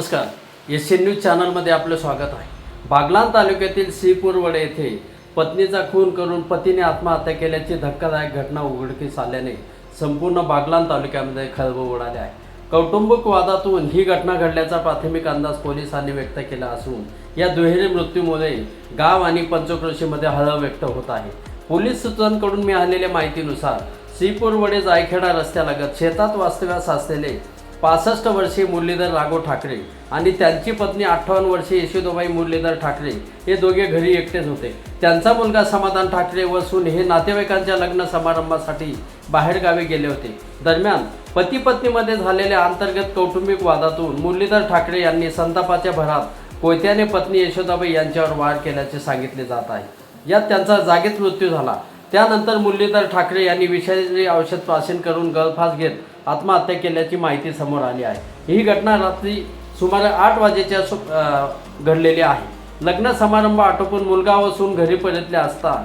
नमस्कार, SN news चॅनलमध्ये आपलं स्वागत आहे। बागलाण तालुक्यातील श्रीपूरवडे येथे पत्नीचा खून करून पतीने आत्महत्या केल्याची धक्कादायक घटना उघडकीस आल्याने संपूर्ण बागलाण तालुक्यामध्ये खळबळ उडाली आहे। कौटुंबिक वादातून ही घटना घडल्याचा प्राथमिक अंदाज पोलिसांनी व्यक्त केला असून या दुहेरी मृत्यूमुळे गाव आणि पंचक्रोशीमध्ये हळहळ व्यक्त होत आहे। पोलीस सूत्रांकडून मिळालेल्या माहितीनुसार श्रीपूरवडे जायखेडा रस्त्यालगत शेतात वास्तव्यास असलेले 65 वर्षीय मुरलीधर राघव ठाकरे आणि त्यांची पत्नी 58 वर्षीय यशोदाबाई मुरलीधर ठाकरे हे दोघे घरी एकटेच होते। त्यांचा मुलगा समाधान ठाकरे व सून हे नातेवाईकांच्या लग्न समारंभासाठी बाहेरगावी गेले होते। दरम्यान पती पत्नीमध्ये झालेल्या अंतर्गत कौटुंबिक वादातून मुरलीधर ठाकरे यांनी संतापाच्या भरात कोयत्याने पत्नी यशोदाबाई यांच्यावर वार केल्याचे सांगितले जात आहे। यात त्यांचा जागीच मृत्यू झाला। त्यानंतर मुरलीधर ठाकरे यांनी विषारी औषध प्राशन करून गळफास घेत आत्महत्या केल्याची माहिती समोर आली आहे। ही घटना रात्री सुमारे 8 वाजेच्या घडलेली आहे। लग्न समारंभ आटोपून मुलगा व सून घरी परतले असता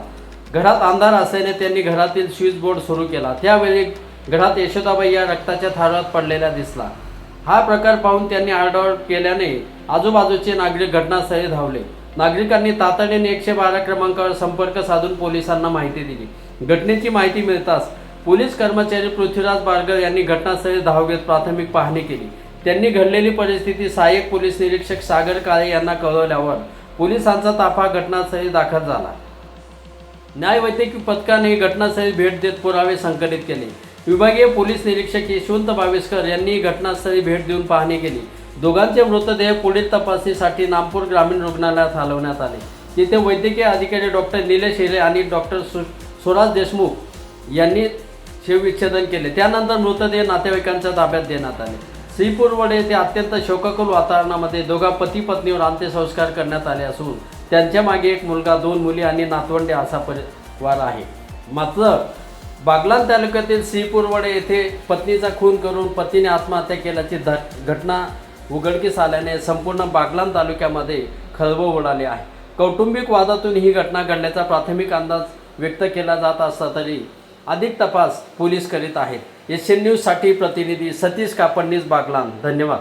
घरात अंधार असल्याने त्यांनी घरातील स्विच बोर्ड सुरू केला। त्यावेळी घरात यशोदाबाई या रक्ताच्या थारोळ्यात पडलेल्या दिसला। हा प्रकार पाहून त्यांनी आरडाओरड केल्याने आजूबाजूचे नागरिक घटनास्थळी धावले। नागरिकांनी तातडीने 112 क्रमांकावर संपर्क साधून पोलिसांना माहिती दिली। घटनेची माहिती मिळताच पोलीस कर्मचारी पृथ्वीराज बारगर यांनी घटनास्थळी धाव घेत प्राथमिक पाहणी केली। त्यांनी घडलेली परिस्थिती सहाय्यक पोलीस निरीक्षक सागर काळे यांना कळवल्यावर पोलिसांचा ताफा घटनास्थळी दाखल झाला। न्यायवैद्यकीय पथकाने घटनास्थळी भेट देत पुरावे संकलित केले। विभागीय पोलीस निरीक्षक यशवंत बाविस्कर यांनी घटनास्थळी भेट देऊन पाहणी केली। दोघांचे मृतदेह पुढील तपासणीसाठी नामपूर ग्रामीण रुग्णालयात हलवण्यात आले। तिथे वैद्यकीय अधिकारी डॉक्टर निलेश हिरे आणि डॉक्टर सुराज देशमुख यांनी शवविच्छेदन केले। त्यानंतर मृतदेह नातेवाईकांच्या ताब्यात देण्यात आले। श्रीपूरवडे येथे अत्यंत शोकाकुल वातावरणामध्ये दोघा पती पत्नीवर अंत्यसंस्कार करण्यात आले असून त्यांच्या मागे एक मुलगा, 2 मुली आणि नातवंडे असा परिवार आहे। मात्र बागलाण तालुक्यातील श्रीपूरवडे येथे पत्नीचा खून करून पतीने आत्महत्या केल्याची घटना उघडकीस आल्याने संपूर्ण बागलाण तालुक्यामध्ये खळबळ उडाली आहे। कौटुंबिक वादातून ही घटना घडल्याचा प्राथमिक अंदाज व्यक्त केला जात असला तरी अधिक तपास पोलीस करीत आहेत। एसएन न्यूजसाठी प्रतिनिधी सतीश कापडनीस, बागलाण। धन्यवाद।